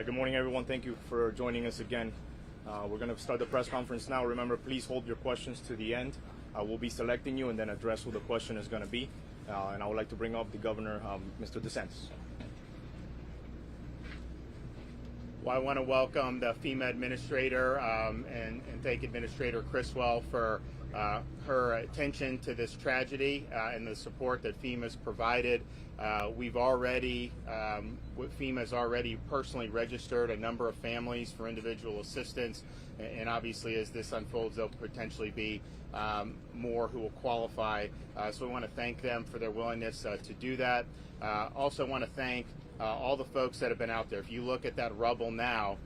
Good morning, everyone. Thank you for joining us again. We're going to start the press conference now. Remember, please hold your questions to the end. We'll be selecting you and then address who the question is going to be. And I would like to bring up the governor, Mr. DeSantis. Well, I want to welcome the FEMA administrator and thank Administrator Criswell for her attention to this tragedy and the support that FEMA's provided. FEMA's already personally registered a number of families for individual assistance, and obviously as this unfolds, there'll potentially be more who will qualify. So we want to thank them for their willingness to do that. Also want to thank all the folks that have been out there. If you look at that rubble now,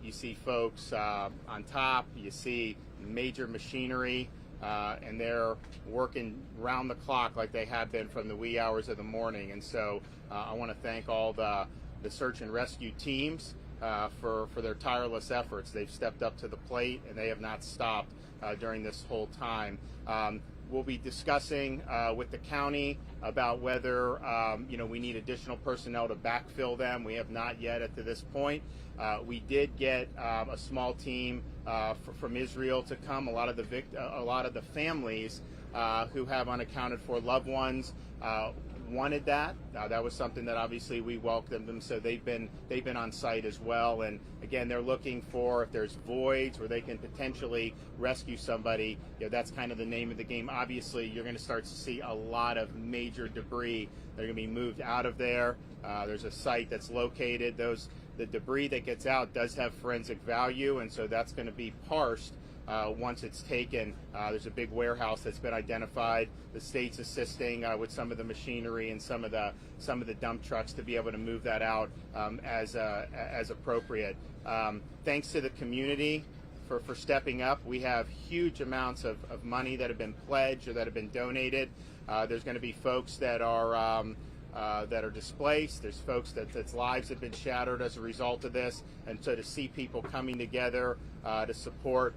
you see folks on top, you see major machinery, and they're working round the clock like they have been from the wee hours of the morning. And so I want to thank all the search and rescue teams for their tireless efforts. They've stepped up to the plate and they have not stopped during this whole time. We'll be discussing with the county about whether we need additional personnel to backfill them. We have not yet at this point. We did get a small team from Israel to come. A lot of the families who have unaccounted for loved ones wanted that. That was something that obviously we welcomed them, so they've been on site as well. And again, they're looking for if there's voids where they can potentially rescue somebody. That's kind of the name of the game. Obviously, you're going to start to see a lot of major debris that are going to be moved out of there. There's a site that's located. The debris that gets out does have forensic value, and so that's going to be parsed. Once it's taken, there's a big warehouse that's been identified. The state's assisting with some of the machinery and some of the dump trucks to be able to move that out as appropriate. Thanks to the community for stepping up. We have huge amounts of money that have been pledged or that have been donated. There's going to be folks that are displaced. There's folks that's lives have been shattered as a result of this, and so to see people coming together to support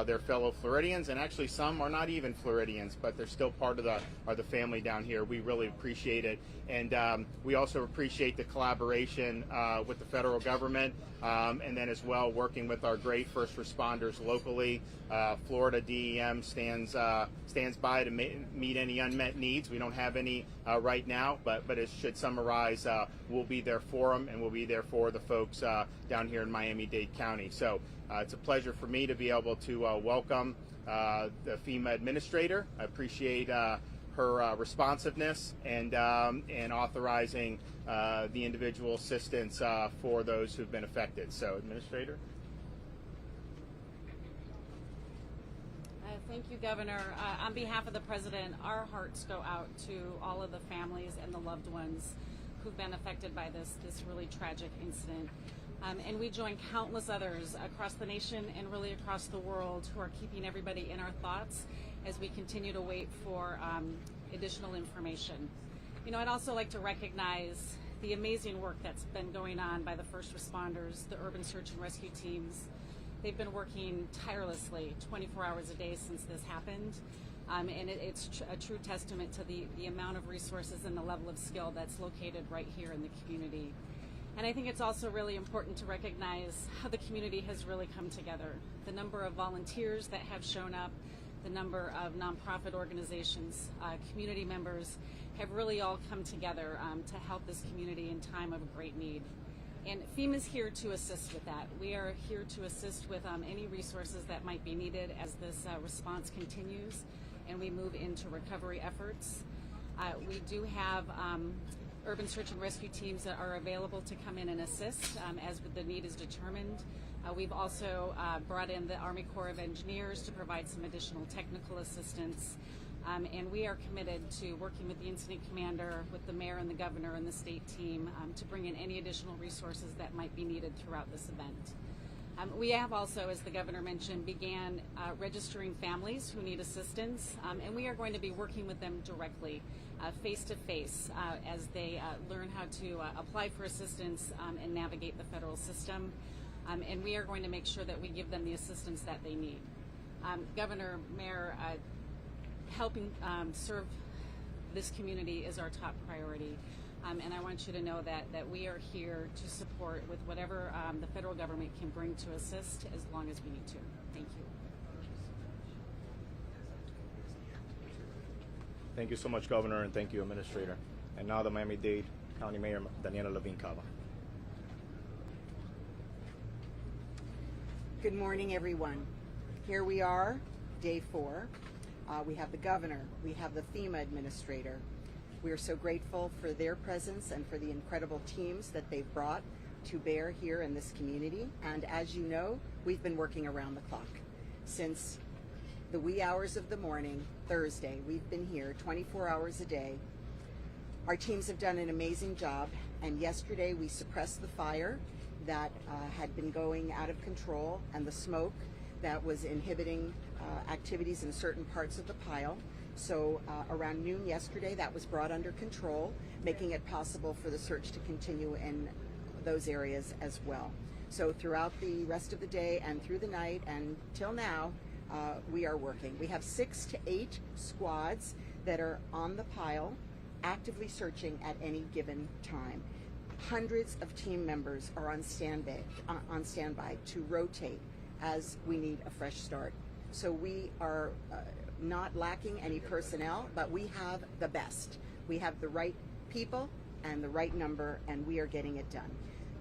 their fellow Floridians, and actually some are not even Floridians, but they're still part of the family down here. We really appreciate it, and we also appreciate the collaboration with the federal government, and then as well working with our great first responders locally. Florida DEM stands by to meet any unmet needs. We don't have any right now, but it should summarize. We'll be there for them, and we'll be there for the folks down here in Miami-Dade County. So it's a pleasure for me to be able to welcome the FEMA administrator. I appreciate her responsiveness and authorizing the individual assistance for those who've been affected. So, Administrator. Thank you, Governor. On behalf of the President, our hearts go out to all of the families and the loved ones who've been affected by this really tragic incident. And we join countless others across the nation and really across the world who are keeping everybody in our thoughts as we continue to wait for additional information. I'd also like to recognize the amazing work that's been going on by the first responders, the urban search and rescue teams. They've been working tirelessly 24 hours a day since this happened. And it's a true testament to the amount of resources and the level of skill that's located right here in the community. And I think it's also really important to recognize how the community has really come together. The number of volunteers that have shown up, the number of nonprofit organizations, community members have really all come together to help this community in time of great need. And FEMA is here to assist with that. We are here to assist with any resources that might be needed as this response continues and we move into recovery efforts. We do have urban search and rescue teams that are available to come in and assist as the need is determined. We've also brought in the Army Corps of Engineers to provide some additional technical assistance. And we are committed to working with the incident commander, with the mayor and the governor and the state team to bring in any additional resources that might be needed throughout this event. We have also, as the governor mentioned, began registering families who need assistance, and we are going to be working with them directly, face to face, as they learn how to apply for assistance and navigate the federal system. And we are going to make sure that we give them the assistance that they need. Governor, Mayor, helping serve this community is our top priority. And I want you to know that we are here to support with whatever the federal government can bring to assist as long as we need to. Thank you. Thank you so much, Governor, and thank you, Administrator. And now the Miami-Dade County Mayor, Daniela Levine Cava. Good morning, everyone. Here we are, day 4. We have the governor, we have the FEMA administrator. We are so grateful for their presence and for the incredible teams that they've brought to bear here in this community. And as you know, we've been working around the clock. Since the wee hours of the morning, Thursday, we've been here 24 hours a day. Our teams have done an amazing job, and yesterday we suppressed the fire that had been going out of control and the smoke that was inhibiting activities in certain parts of the pile. So around noon yesterday, that was brought under control, making it possible for the search to continue in those areas as well. So throughout the rest of the day and through the night and till now, we are working. We have 6 to 8 squads that are on the pile, actively searching at any given time. Hundreds of team members are on standby to rotate as we need a fresh start. So we are not lacking any personnel, but we have the best. We have the right people and the right number, and we are getting it done.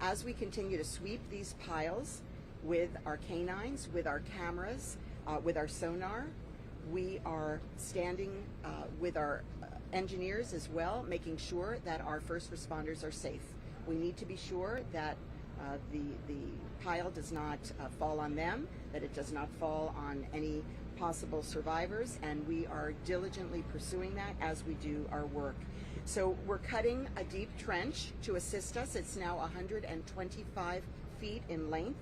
As we continue to sweep these piles with our canines, with our cameras, with our sonar, we are standing with our engineers as well, making sure that our first responders are safe. We need to be sure that the pile does not fall on them, that it does not fall on any possible survivors, and we are diligently pursuing that as we do our work. So we're cutting a deep trench to assist us. It's now 125 feet in length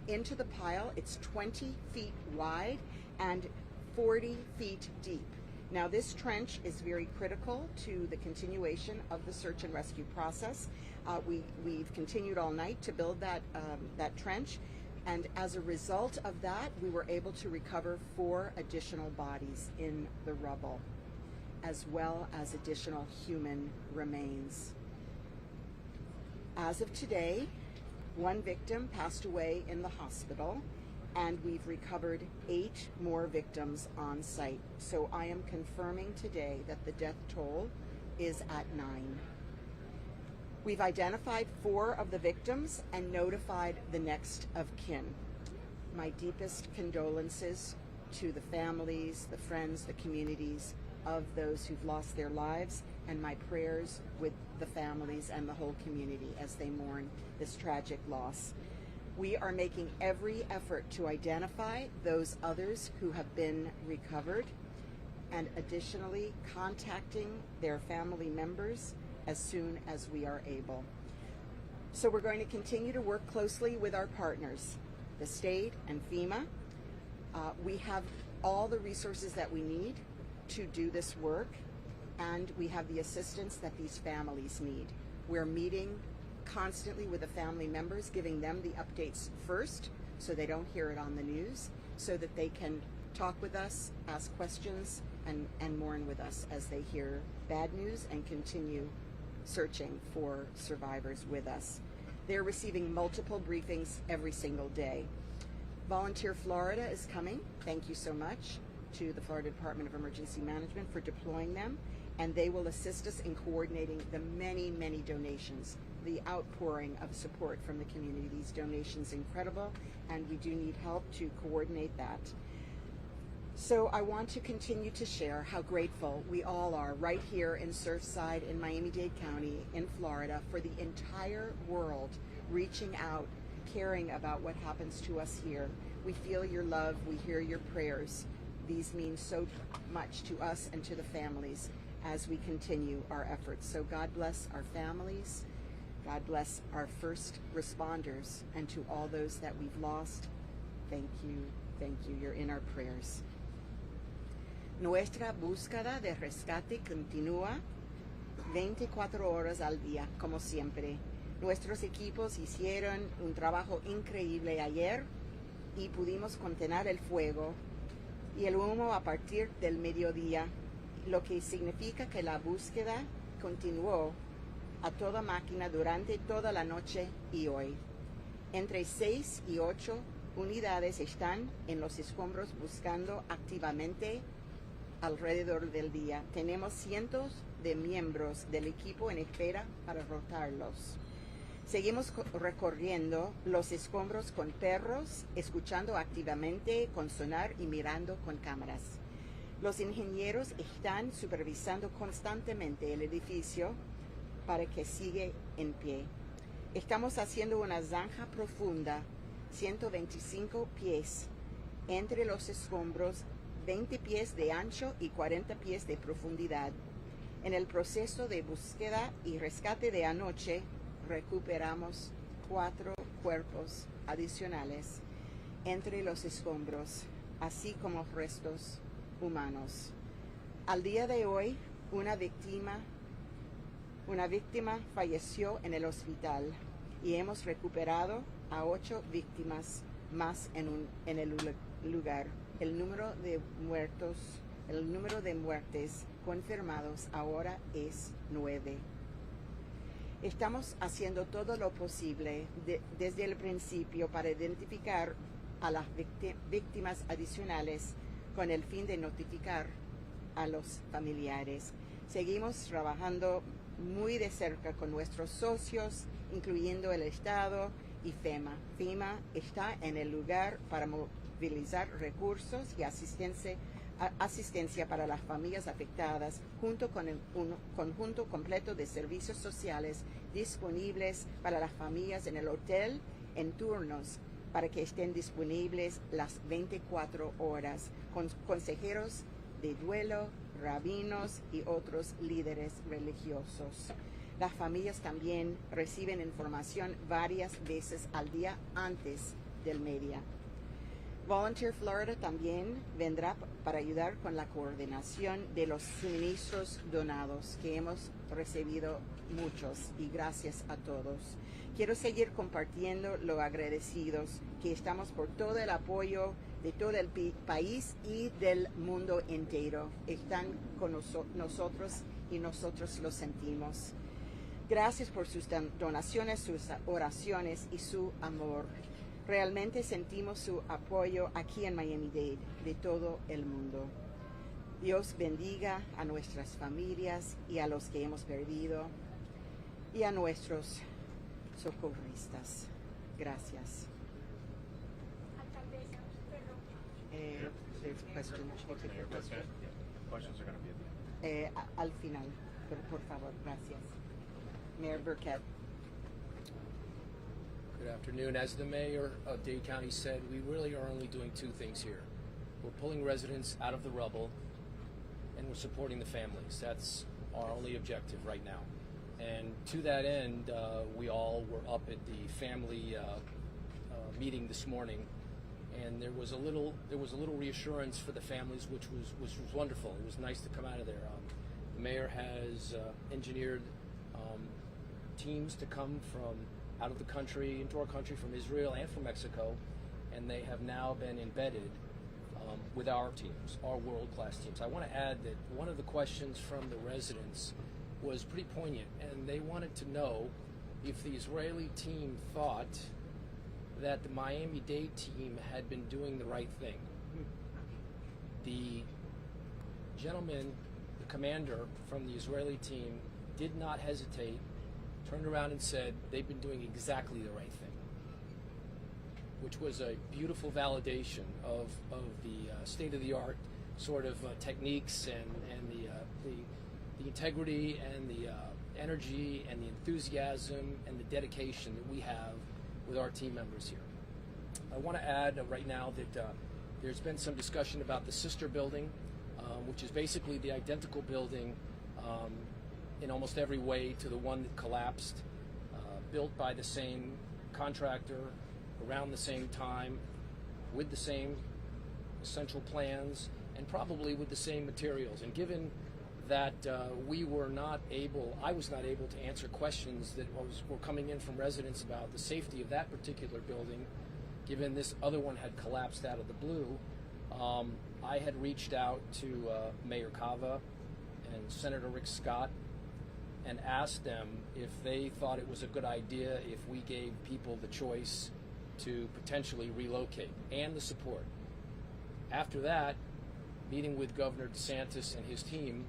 into the pile. It's 20 feet wide and 40 feet deep. Now this trench is very critical to the continuation of the search and rescue process. We've continued all night to build that trench, and as a result of that, we were able to recover 4 additional bodies in the rubble, as well as additional human remains. As of today, 1 victim passed away in the hospital, and we've recovered 8 more victims on site. So I am confirming today that the death toll is at 9. We've identified 4 of the victims and notified the next of kin. My deepest condolences to the families, the friends, the communities of those who've lost their lives, and my prayers with the families and the whole community as they mourn this tragic loss. We are making every effort to identify those others who have been recovered, and additionally contacting their family members as soon as we are able. So we're going to continue to work closely with our partners, the state and FEMA. We have all the resources that we need to do this work, and we have the assistance that these families need. We're meeting constantly with the family members, giving them the updates first so they don't hear it on the news, so that they can talk with us, ask questions, and mourn with us as they hear bad news and continue searching for survivors with us. They're receiving multiple briefings every single day. Volunteer Florida is coming. Thank you so much to the Florida Department of Emergency Management for deploying them, and they will assist us in coordinating the many, many donations, the outpouring of support from the community. These donations are incredible, and we do need help to coordinate that. So I want to continue to share how grateful we all are right here in Surfside in Miami-Dade County in Florida for the entire world reaching out, caring about what happens to us here. We feel your love, we hear your prayers. These mean so much to us and to the families as we continue our efforts. So God bless our families, God bless our first responders, and to all those that we've lost, thank you, you're in our prayers. Nuestra búsqueda de rescate continúa 24 horas al día, como siempre. Nuestros equipos hicieron un trabajo increíble ayer y pudimos contener el fuego y el humo a partir del mediodía, lo que significa que la búsqueda continuó a toda máquina durante toda la noche y hoy. Entre 6 y 8 unidades están en los escombros buscando activamente alrededor del día. Tenemos cientos de miembros del equipo en espera para rotarlos. Seguimos recorriendo los escombros con perros, escuchando activamente con sonar y mirando con cámaras. Los ingenieros están supervisando constantemente el edificio para que siga en pie. Estamos haciendo una zanja profunda, 125 pies, entre los escombros, 20 pies de ancho y 40 pies de profundidad. En el proceso de búsqueda y rescate de anoche, recuperamos 4 cuerpos adicionales entre los escombros, así como restos humanos. Al día de hoy, una víctima falleció en el hospital y hemos recuperado a 8 víctimas más en el lugar. El número de muertes confirmados ahora es 9. Estamos haciendo todo lo posible desde el principio para identificar a las víctimas adicionales con el fin de notificar a los familiares. Seguimos trabajando muy de cerca con nuestros socios, incluyendo el Estado y FEMA. FEMA está en el lugar para movilizar recursos y asistencia para las familias afectadas, junto con un conjunto completo de servicios sociales disponibles para las familias en el hotel en turnos para que estén disponibles las 24 horas, con consejeros de duelo, rabinos y otros líderes religiosos. Las familias también reciben información varias veces al día antes del media. Volunteer Florida también vendrá para ayudar con la coordinación de los suministros donados, que hemos recibido muchos, y gracias a todos. Quiero seguir compartiendo lo agradecidos que estamos por todo el apoyo de todo el país y del mundo entero. Están con nosotros y nosotros lo sentimos. Gracias por sus donaciones, sus oraciones y su amor. Realmente sentimos su apoyo aquí en Miami-Dade, de todo el mundo. Dios bendiga a nuestras familias y a los que hemos perdido y a nuestros socorristas. Gracias. There's a question. Questions are going to be at the end. Al final, por favor, gracias. Mayor Burkett. Good afternoon. As the mayor of Dade County said, we really are only doing 2 things here. We're pulling residents out of the rubble, and we're supporting the families. That's our only objective right now. And to that end, we all were up at the family meeting this morning, and there was a little reassurance for the families, which was wonderful. It was nice to come out of there. The mayor has engineered teams to come from out of the country into our country, from Israel and from Mexico, and they have now been embedded with our teams, our world-class teams. I want to add that one of the questions from the residents was pretty poignant, and they wanted to know if the Israeli team thought that the Miami-Dade team had been doing the right thing. The gentleman, the commander from the Israeli team, did not hesitate, turned around and said they've been doing exactly the right thing, which was a beautiful validation of the state-of-the-art sort of techniques and the integrity and the energy and the enthusiasm and the dedication that we have with our team members here. I want to add right now that there's been some discussion about the sister building, which is basically the identical building in almost every way to the one that collapsed, built by the same contractor around the same time, with the same essential plans, and probably with the same materials. And given that I was not able to answer questions that were coming in from residents about the safety of that particular building, given this other one had collapsed out of the blue, I had reached out to Mayor Cava and Senator Rick Scott and asked them if they thought it was a good idea if we gave people the choice to potentially relocate and the support. After that, meeting with Governor DeSantis and his team,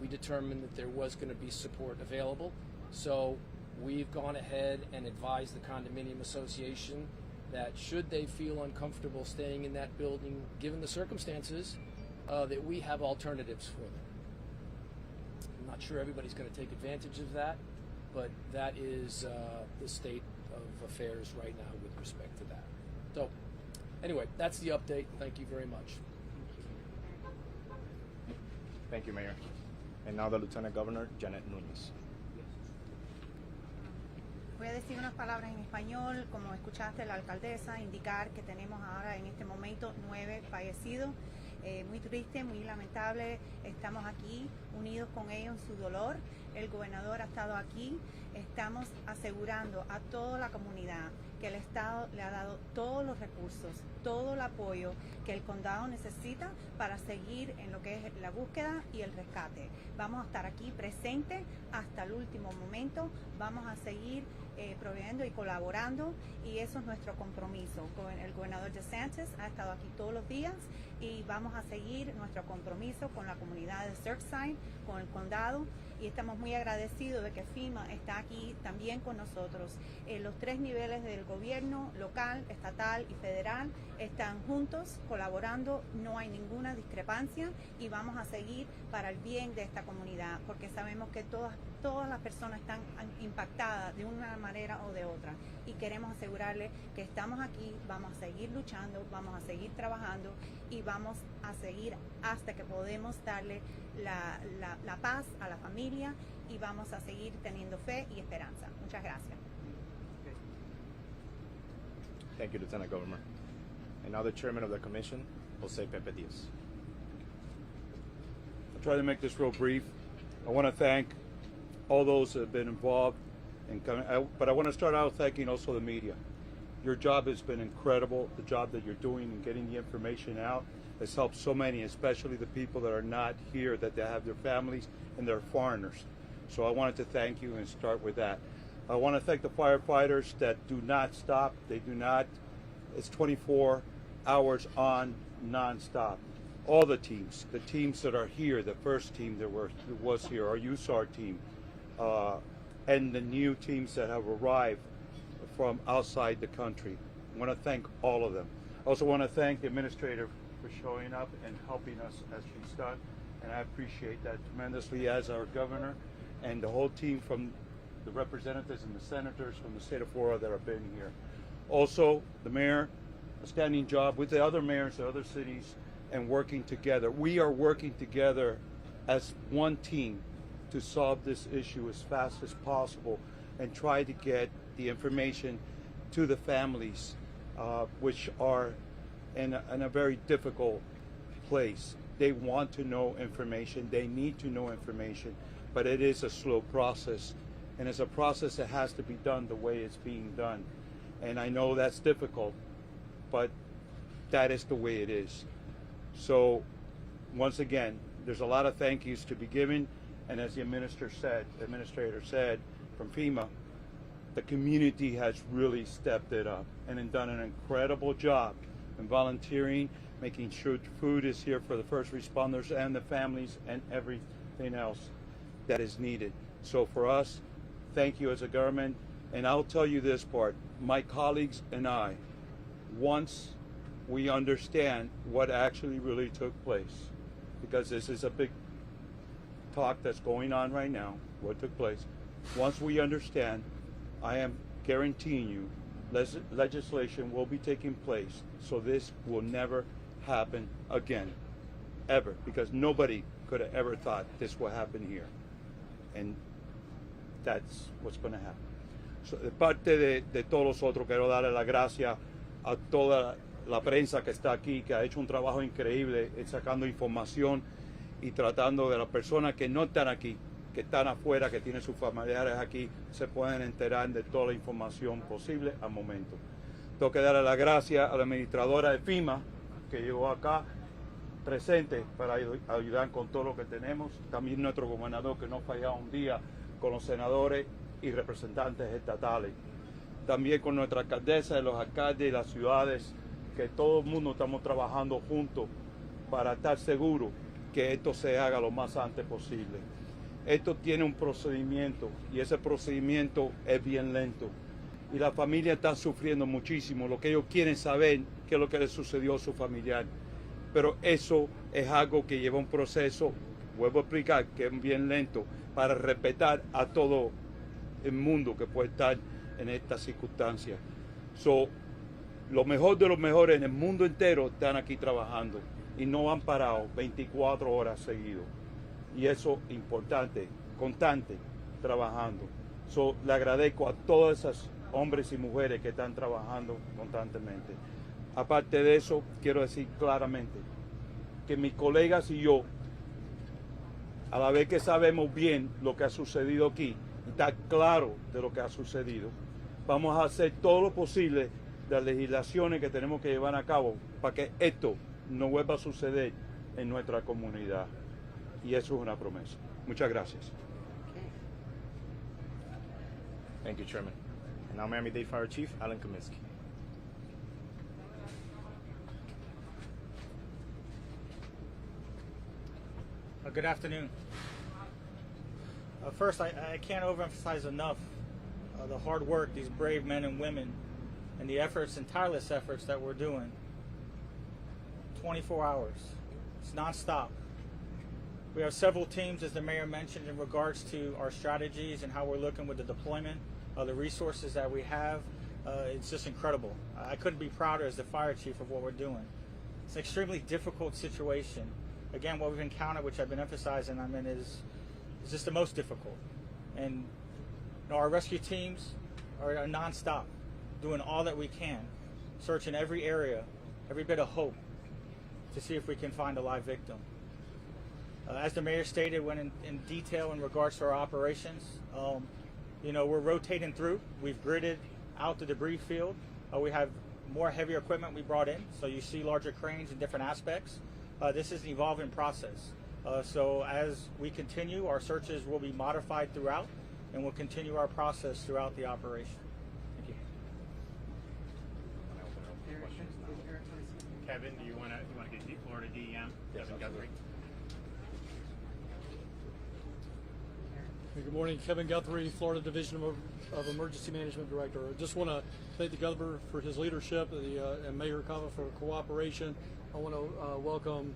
we determined that there was going to be support available. So we've gone ahead and advised the condominium association that should they feel uncomfortable staying in that building, given the circumstances, that we have alternatives for them. I'm not sure everybody's going to take advantage of that, but that is the state of affairs right now with respect to that. So anyway, that's the update. Thank you very much. Thank you, Mayor. And now the Lieutenant Governor, Janet Núñez. Voy a decir unas palabras en español, como escuchaste la alcaldesa indicar que tenemos ahora en este momento 9 fallecidos. Muy triste, muy lamentable, estamos aquí unidos con ellos en su dolor. El gobernador ha estado aquí, estamos asegurando a toda la comunidad que el Estado le ha dado todos los recursos, todo el apoyo que el condado necesita para seguir en lo que es la búsqueda y el rescate. Vamos a estar aquí presentes hasta el último momento, vamos a seguir proveyendo y colaborando, y eso es nuestro compromiso. El gobernador DeSantis ha estado aquí todos los días y vamos a seguir nuestro compromiso con la comunidad de Surfside, con el condado, y estamos muy agradecidos de que FEMA está aquí también con nosotros. Los 3 niveles del gobierno, local, estatal y federal, están juntos colaborando, no hay ninguna discrepancia y vamos a seguir para el bien de esta comunidad, porque sabemos que todas las personas están impactadas de una manera o de otra, y queremos asegurarles que estamos aquí, vamos a seguir luchando, vamos a seguir trabajando y vamos a seguir hasta que podemos darle la paz a la familia, y vamos a seguir teniendo fe y esperanza. Muchas gracias. Thank you, Lieutenant Governor. And now the Chairman of the Commission, Jose Pepe Diaz. I'll try to make this real brief. I want to thank all those that have been involved, but I want to start out thanking also the media. Your job has been incredible. The job that you're doing in getting the information out has helped so many, especially the people that are not here, that they have their families and they're foreigners. So I wanted to thank you and start with that. I want to thank the firefighters that do not stop. They do not. It's 24 hours on, nonstop. All the teams that are here, the first team that was here, our USAR team, and the new teams that have arrived from outside the country. I want to thank all of them. I also want to thank the administrator for showing up and helping us as she's done, and I appreciate that tremendously, as our governor and the whole team from the representatives and the senators from the state of Florida that have been here. Also, the mayor, a standing job with the other mayors of other cities and working together. We are working together as one team to solve this issue as fast as possible and try to get the information to the families, which are in a very difficult place. They want to know information, they need to know information, but it is a slow process, and it's a process that has to be done the way it's being done. And I know that's difficult, but that is the way it is. So once again, there's a lot of thank yous to be given, and as the administrator said from FEMA, the community has really stepped it up and done an incredible job in volunteering, making sure food is here for the first responders and the families and everything else that is needed. So for us, thank you as a government. And I'll tell you this part, my colleagues and I, once we understand what actually really took place, because this is a big talk that's going on right now, what took place, once we understand, I am guaranteeing you legislation will be taking place so this will never happen again, ever, because nobody could have ever thought this would happen here. And that's what's going to happen. So, de parte de todos nosotros, quiero darle las gracias a toda la prensa que está aquí, que ha hecho un trabajo increíble sacando información y tratando de las personas que no están aquí, que están afuera, que tienen sus familiares aquí, se pueden enterar de toda la información posible al momento. Tengo que darle las gracias a la administradora de FEMA, que llegó acá presente para ayudar con todo lo que tenemos. También nuestro gobernador, que no fallaba un día con los senadores y representantes estatales, también con nuestra alcaldesa y los alcaldes y las ciudades, que todo el mundo estamos trabajando juntos para estar seguros que esto se haga lo más antes posible. Esto tiene un procedimiento y ese procedimiento es bien lento. Y la familia está sufriendo muchísimo. Lo que ellos quieren saber qué es lo que le sucedió a su familiar. Pero eso es algo que lleva un proceso, vuelvo a explicar, que es bien lento, para respetar a todo el mundo que puede estar en estas circunstancias. Lo mejor de los mejores en el mundo entero están aquí trabajando y no han parado 24 horas seguidos. Y eso es importante, constante, trabajando. Le agradezco a todas esas hombres y mujeres que están trabajando constantemente. Aparte de eso, quiero decir claramente que mis colegas y yo, a la vez que sabemos bien lo que ha sucedido aquí, está claro de lo que ha sucedido, vamos a hacer todo lo posible de las legislaciones que tenemos que llevar a cabo para que esto no vuelva a suceder en nuestra comunidad. Y eso es una promesa. Muchas gracias. Thank you, Chairman. And now Miami-Dade Fire Chief Alan Kaminsky. Good afternoon. First, I can't overemphasize enough the hard work these brave men and women and the efforts and tireless efforts that we're doing. 24 hours. It's nonstop. We have several teams, as the mayor mentioned, in regards to our strategies and how we're looking with the deployment of the resources that we have. It's just incredible. I couldn't be prouder as the fire chief of what we're doing. It's an extremely difficult situation. Again, what we've encountered, which I've been emphasizing, is just the most difficult. And our rescue teams are nonstop, doing all that we can, searching every area, every bit of hope, to see if we can find a live victim. As the mayor stated, went in detail in regards to our operations. We're rotating through. We've gridded out the debris field. We have more heavier equipment we brought in, so you see larger cranes in different aspects. This is an evolving process. So as we continue, our searches will be modified throughout, and we'll continue our process throughout the operation. Thank you. Kevin, do you want to get Florida DEM? Yes, Kevin Guthrie. Hey, good morning, Kevin Guthrie, Florida Division of Emergency Management Director. I just want to thank the governor for his leadership and Mayor Cava for cooperation. I want to welcome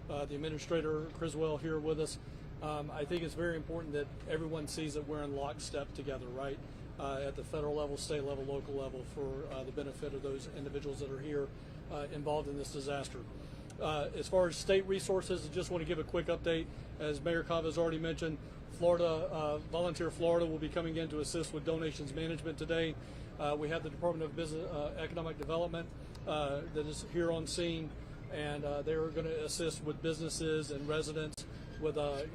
the administrator, Criswell, here with us. I think it's very important that everyone sees that we're in lockstep together, right, at the federal level, state level, local level, for the benefit of those individuals that are here involved in this disaster. As far as state resources, I just want to give a quick update. As Mayor Cava has already mentioned, Volunteer Florida will be coming in to assist with donations management today. We have the Department of Business Economic Development that is here on scene, and they're going to assist with businesses and residents with the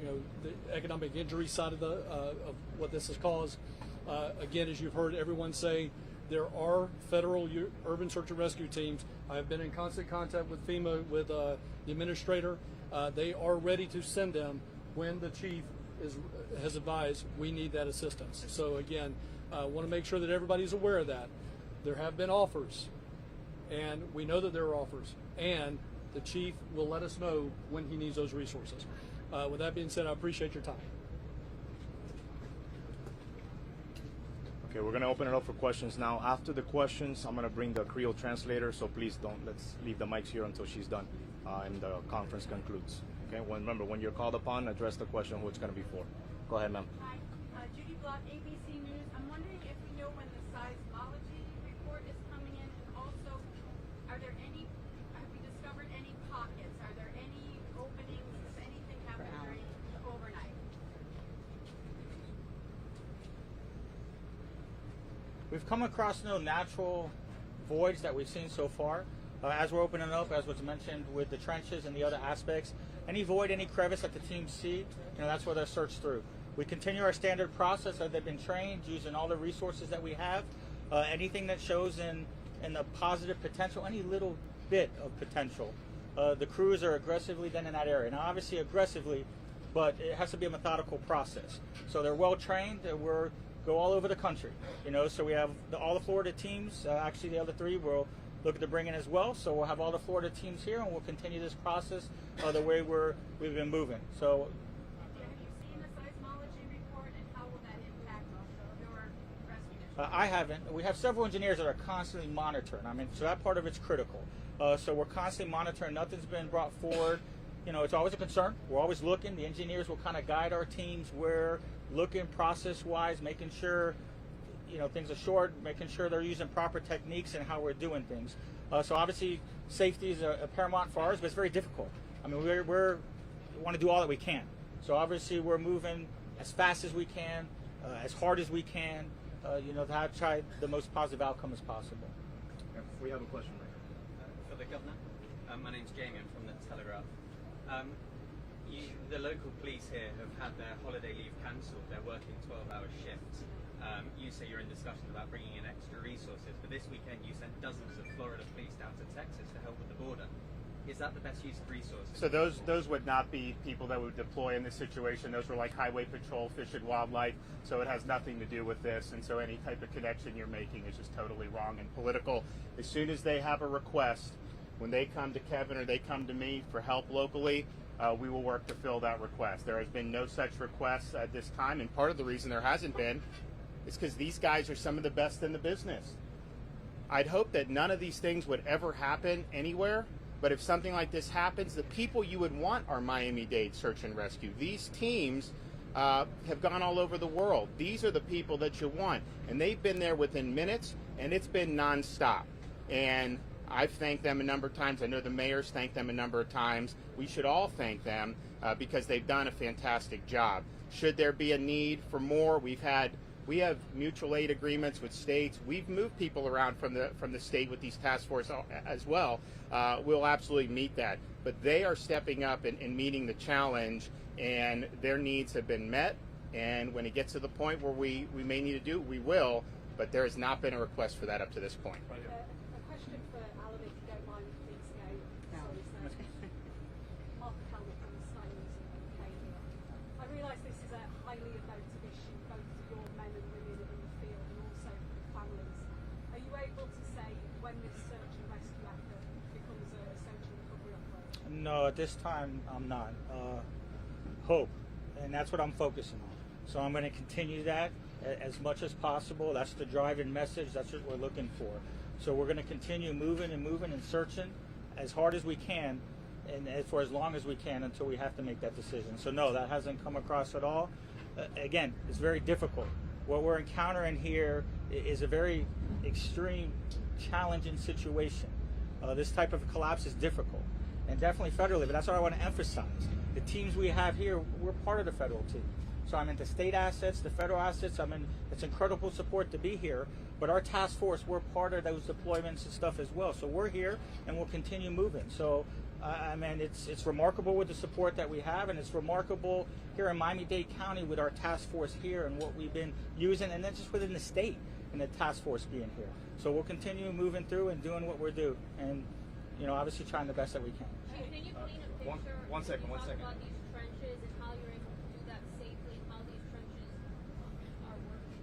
economic injury side of what this has caused. Again, as you've heard everyone say, there are federal urban search and rescue teams. I have been in constant contact with FEMA, with the administrator. They are ready to send them when the chief has advised we need that assistance. So again, I want to make sure that everybody's aware of that. There have been offers, and we know that there are offers, and the chief will let us know when he needs those resources. With that being said, I appreciate your time. Okay, we're going to open it up for questions now. After the questions, I'm going to bring the Creole translator, so please let's leave the mics here until she's done and the conference concludes. Okay, remember, when you're called upon, address the question who it's going to be for. Go ahead, ma'am. Hi, Judy Block, ABC News. I'm wondering if we know when the seismology report is coming in, and also, have we discovered any pockets? Are there any openings? Has anything happened during the overnight? We've come across no natural voids that we've seen so far. As we're opening up, as was mentioned with the trenches and the other aspects, any void, any crevice that the teams see, that's where they're searched through. We continue our standard process as they've been trained, using all the resources that we have. Anything that shows in the positive potential, any little bit of potential, the crews are aggressively then in that area. Now, obviously, aggressively but it has to be a methodical process. So they're well trained. We're go all over the country, so we have all the Florida teams. Actually, the other three we'll look to bring in as well. So we'll have all the Florida teams here, and we'll continue this process the way we've been moving. So. Have you seen the seismology report, and how will that impact your rescue mission? I haven't. We have several engineers that are constantly monitoring. So that part of it's critical. So we're constantly monitoring. Nothing's been brought forward. It's always a concern. We're always looking. The engineers will kind of guide our teams where looking process-wise, making sure things are short, making sure they're using proper techniques and how we're doing things. So obviously, safety is a paramount for ours, but it's very difficult. We want to do all that we can. So obviously, we're moving as fast as we can, as hard as we can, to try the most positive outcome as possible. We have a question right here. For the Governor. My name's Jamie, I'm from the Telegraph. The local police here have had their holiday leave cancelled. They're working 12-hour shifts. You say you're in discussions about bringing in extra resources, but this weekend you sent dozens of Florida police down to Texas to help with the border. Is that the best use of resources? So those would not be people that would deploy in this situation. Those were like highway patrol, fish and wildlife. So it has nothing to do with this. And so any type of connection you're making is just totally wrong and political. As soon as they have a request, when they come to Kevin or they come to me for help locally, we will work to fill that request. There has been no such requests at this time, and part of the reason there hasn't been is because these guys are some of the best in the business. I'd hope that none of these things would ever happen anywhere, but if something like this happens, the people you would want are Miami-Dade Search and Rescue. These teams have gone all over the world. These are the people that you want, and they've been there within minutes, and it's been nonstop. And I've thanked them a number of times. I know the mayor's thanked them a number of times. We should all thank them because they've done a fantastic job. Should there be a need for more, we have mutual aid agreements with states. We've moved people around from the state with these task forces as well. We'll absolutely meet that. But they are stepping up and meeting the challenge, and their needs have been met. And when it gets to the point where we may need to do, we will. But there has not been a request for that up to this point. A question for Alan, if you don't mind, please go. Mark Calvert from the Sky News UK here. I realise this is a highly emotive issue, both for your men and women in the field and also for the families. Are you able to say when this search and rescue effort becomes a search and recovery operation? No, at this time I'm not. Hope, and that's what I'm focusing on. So I'm going to continue that as much as possible. That's the driving message. That's what we're looking for. So we're going to continue moving and searching as hard as we can and for as long as we can until we have to make that decision. So no, that hasn't come across at all. Again, it's very difficult. What we're encountering here is a very extreme, challenging situation. This type of collapse is difficult, and definitely federally, but that's what I want to emphasize. The teams we have here, we're part of the federal team. So I'm in the state assets, the federal assets. It's incredible support to be here. But our task force, we're part of those deployments and stuff as well. So we're here, and we'll continue moving. So, it's remarkable with the support that we have, and it's remarkable here in Miami-Dade County with our task force here and what we've been using, and then just within the state and the task force being here. So we'll continue moving through and doing what we're doing, and obviously trying the best that we can. Can you paint a picture? One second. About these trenches and how you're able to do that safely, and how these trenches are working?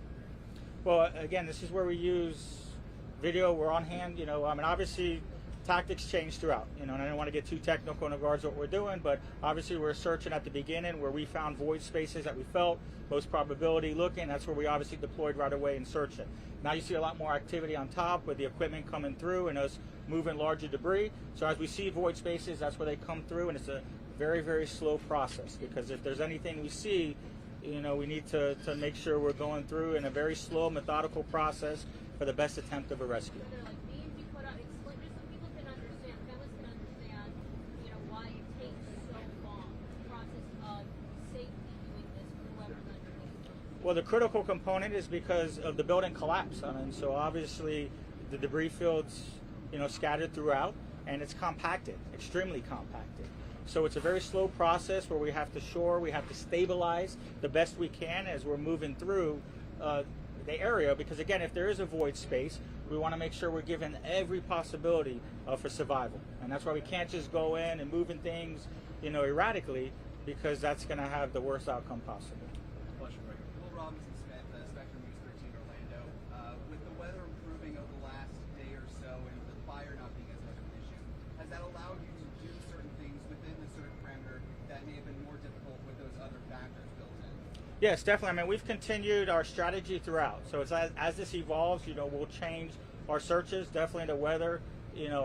Well, again, this is where we use video. We're on hand. Obviously, tactics change throughout. And I don't want to get too technical in regards to what we're doing, but obviously we're searching at the beginning where we found void spaces that we felt most probability looking. That's where we obviously deployed right away and searching. Now you see a lot more activity on top with the equipment coming through and us moving larger debris. So as we see void spaces, that's where they come through, and it's a very, very slow process, because if there's anything we see, we need to make sure we're going through in a very slow, methodical process for the best attempt of a rescue. Are there like beams you put out? Explain just so people can understand, families can understand, why it takes so long, the process of safely doing this for whoever's underneath. Well, the critical component is because of the building collapse. So obviously the debris fields, scattered throughout, and it's compacted, extremely compacted. So it's a very slow process where we have to shore, we have to stabilize the best we can as we're moving through the area, because again, if there is a void space, we want to make sure we're given every possibility for survival. And that's why we can't just go in and moving things, erratically. because that's going to have the worst outcome possible. Question right here. Will Robinson Smith, Spectrum News 13 Orlando. With the weather improving over the last day or so and the fire not being as much of an issue, has that allowed you to do certain things within the sort of parameter that may have been more difficult with those other factors built in? Yes, definitely. I mean, we've continued our strategy throughout. So it's as this evolves, we'll change our searches. Definitely the weather,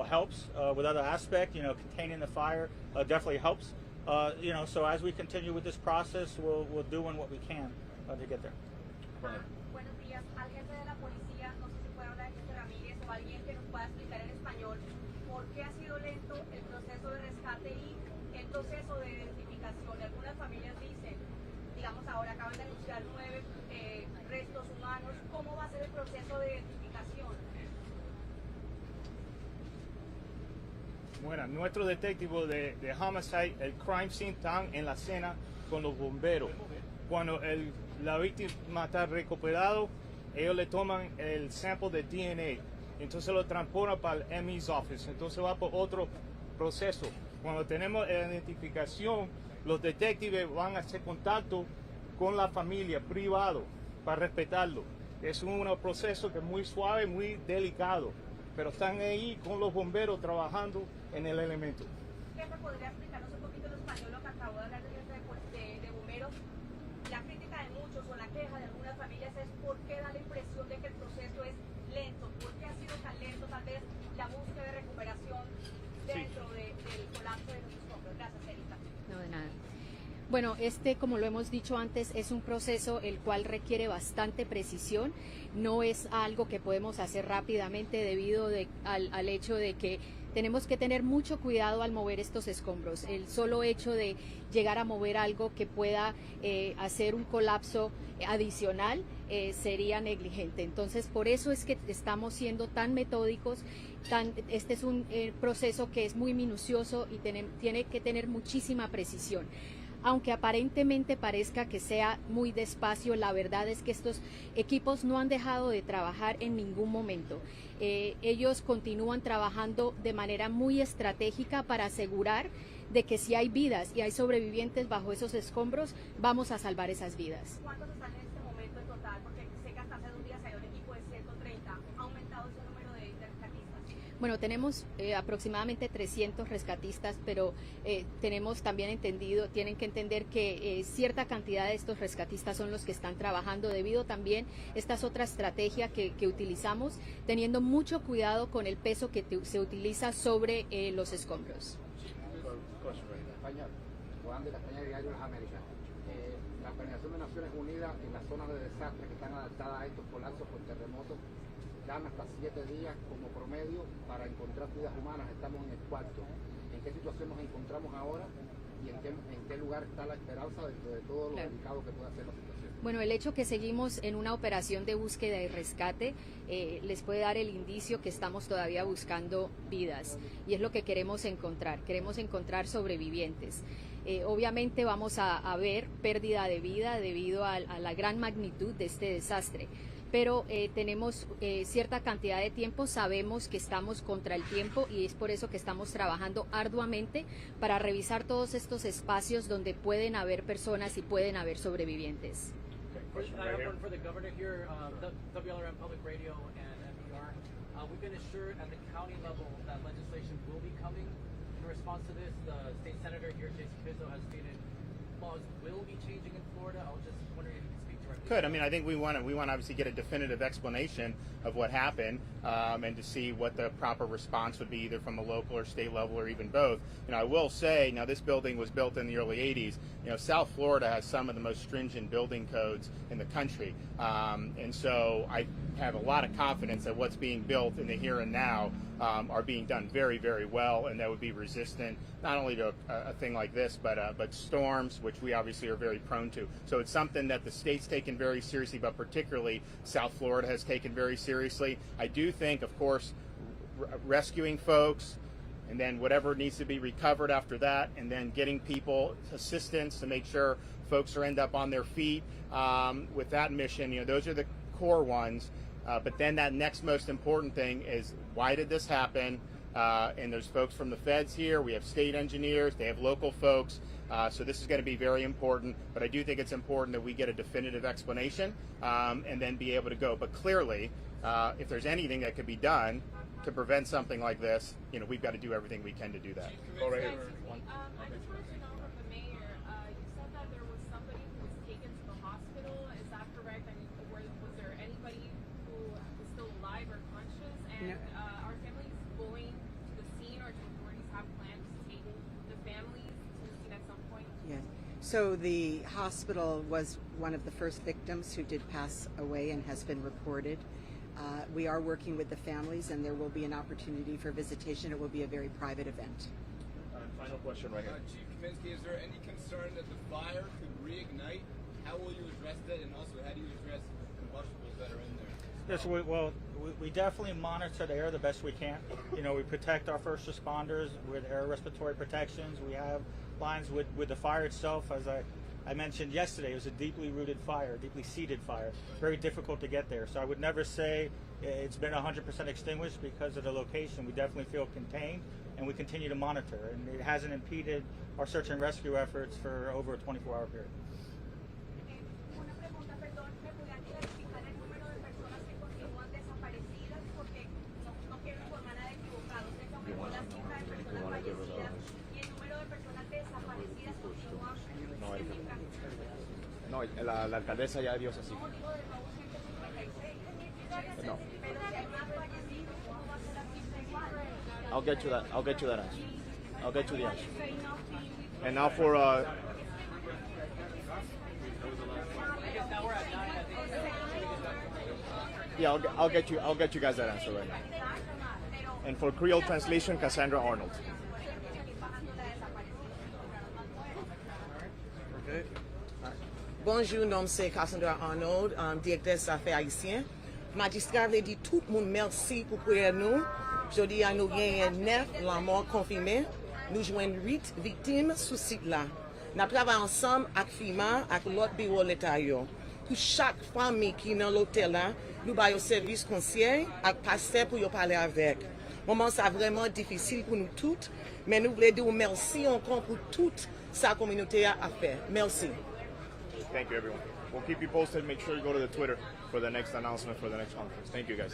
helps with other aspect. Containing the fire definitely helps. So as we continue with this process, we'll doing what we can to get there. Buenos días. Al jefe de la policía, no sé si puede hablar José Ramírez o alguien que nos pueda explicar en español por qué ha sido lento el proceso de rescate y el proceso de identificación. Algunas familias dicen, digamos ahora acaban de anunciar 9 restos humanos. ¿Cómo va a ser el proceso de identificación? Bueno, nuestros detectives de homicide, el crime scene, están en la escena con los bomberos. Cuando la víctima está recuperado, ellos le toman el sample de DNA, entonces lo transportan para el ME's office, entonces va por otro proceso. Cuando tenemos la identificación, los detectives van a hacer contacto con la familia privado para respetarlo. Es un proceso que es muy suave, muy delicado, pero están ahí con los bomberos trabajando en el elemento. Jefe, ¿podría explicarnos un poquito en español lo que acabo de hablar de bomberos? La crítica de muchos o la queja de algunas familias es por qué da la impresión de que el proceso es lento, por qué ha sido tan lento tal vez la búsqueda de recuperación dentro del colapso de los escombros. Gracias, Erika. No, de nada. Bueno, como lo hemos dicho antes, es un proceso el cual requiere bastante precisión. No es algo que podemos hacer rápidamente debido al hecho de que tenemos que tener mucho cuidado al mover estos escombros. El solo hecho de llegar a mover algo que pueda hacer un colapso adicional sería negligente. Entonces, por eso es que estamos siendo tan metódicos. Este es un proceso que es muy minucioso y tiene que tener muchísima precisión. Aunque aparentemente parezca que sea muy despacio, la verdad es que estos equipos no han dejado de trabajar en ningún momento. Ellos continúan trabajando de manera muy estratégica para asegurar de que si hay vidas y hay sobrevivientes bajo esos escombros, vamos a salvar esas vidas. ¿Cuántos están en este momento en total? Porque sé que hasta hace 2 días salió un equipo de 130. ¿Ha aumentado ese número de rescatistas? Bueno, tenemos aproximadamente 300 rescatistas, pero tenemos también tienen que entender que cierta cantidad de estos rescatistas son los que están trabajando debido también, esta es otra estrategia que utilizamos, teniendo mucho cuidado con el peso que se utiliza sobre los escombros. Español, Juan de la España Diario Las Américas. La Organización de Naciones Unidas en las zonas de desastre que están adaptadas a estos colapsos por terremotos dan hasta 7 días como promedio para encontrar vidas humanas. Estamos en el cuarto. ¿En qué situación nos encontramos ahora y en qué lugar está la esperanza dentro de todo lo delicado que puede ser la situación? Bueno, el hecho que seguimos en una operación de búsqueda y rescate les puede dar el indicio que estamos todavía buscando vidas y es lo que queremos encontrar sobrevivientes. Obviamente vamos a ver pérdida de vida debido a la gran magnitud de este desastre, pero tenemos cierta cantidad de tiempo, sabemos que estamos contra el tiempo y es por eso que estamos trabajando arduamente para revisar todos estos espacios donde pueden haber personas y pueden haber sobrevivientes. For the governor here, WLRM Public Radio and NPR, we've been assured at the county level that legislation will be coming in response to this. The state senator here, Jason Pizzo, has stated laws will be changing in Florida. I was just wondering if you could speak directly. Could. I mean, I think we want to obviously get a definitive explanation of what happened and to see what the proper response would be either from the local or state level or even both. I will say, now this building was built in the early 80s. South Florida has some of the most stringent building codes in the country. And so I have a lot of confidence that what's being built in the here and now are being done very, very well, and that would be resistant not only to a thing like this, but storms, which we obviously are very prone to. So it's something that the state's taken very seriously, but particularly South Florida has taken very seriously. I do think, of course, rescuing folks, and then whatever needs to be recovered after that, and then getting people assistance to make sure folks end up on their feet with that mission. Those are the core ones. But then that next most important thing is, why did this happen? and there's folks from the feds here. We have state engineers. They have local folks. So this is going to be very important. But I do think it's important that we get a definitive explanation and then be able to go. But clearly, if there's anything that could be done to prevent something like this, we've got to do everything we can to do that. Go right here. I just wanted to know from the mayor, you said that there was somebody who was taken to the hospital. Is that correct? I mean, was there anybody who was still alive or conscious? And are families going to the scene, or do authorities have plans to take the families to the scene at some point? Yes. So the hospital was one of the first victims who did pass away and has been reported. We are working with the families, and there will be an opportunity for visitation. It will be a very private event. Final question right here. Chief Kaminsky, is there any concern that the fire could reignite? How will you address that, and also how do you address combustibles that are in there? Yes, we definitely monitor the air the best we can. We protect our first responders with air respiratory protections. We have lines with the fire itself. As I mentioned yesterday, it was a deeply rooted fire, deeply seated fire. Very difficult to get there. So I would never say it's been 100% extinguished because of the location. We definitely feel contained, and we continue to monitor. And it hasn't impeded our search and rescue efforts for over a 24-hour period. Una pregunta, perdón, ¿me podrían clarificar el número de personas que continúan desaparecidas? Porque no quiero informar nada equivocado. Usted confirmó la cifra de personas fallecidas y el número de personas desaparecidas continúa significando. No, la alcaldesa ya dio esa cifra. No. I'll get you that. I'll get you that answer. I'll get you the answer. And now for yeah, I'll get you guys that answer right now. And for Creole translation, Cassandra Arnold. Okay. Bonjour, nom c'est Cassandra Arnold, directeur des affaires haïtiennes. Magistrat vle di tout moun merci pour prier nous. Jodi a nous gagné 9 la mort confirmée. Nous joignent 8 victimes sous site là. Nous travaillons ensemble avec FIMA, avec l'autre bureau de l'État. Pour chaque famille qui est dans l'hôtel là, nous avons un service conseil avec pasteur pour y parler avec. Moment c'est vraiment difficile pour nous toutes, mais nous voulons dire merci encore pour toute sa communauté à faire. Merci. Thank you, everyone. We'll keep you posted. Make sure you go to the Twitter for the next announcement for the next conference. Thank you, guys.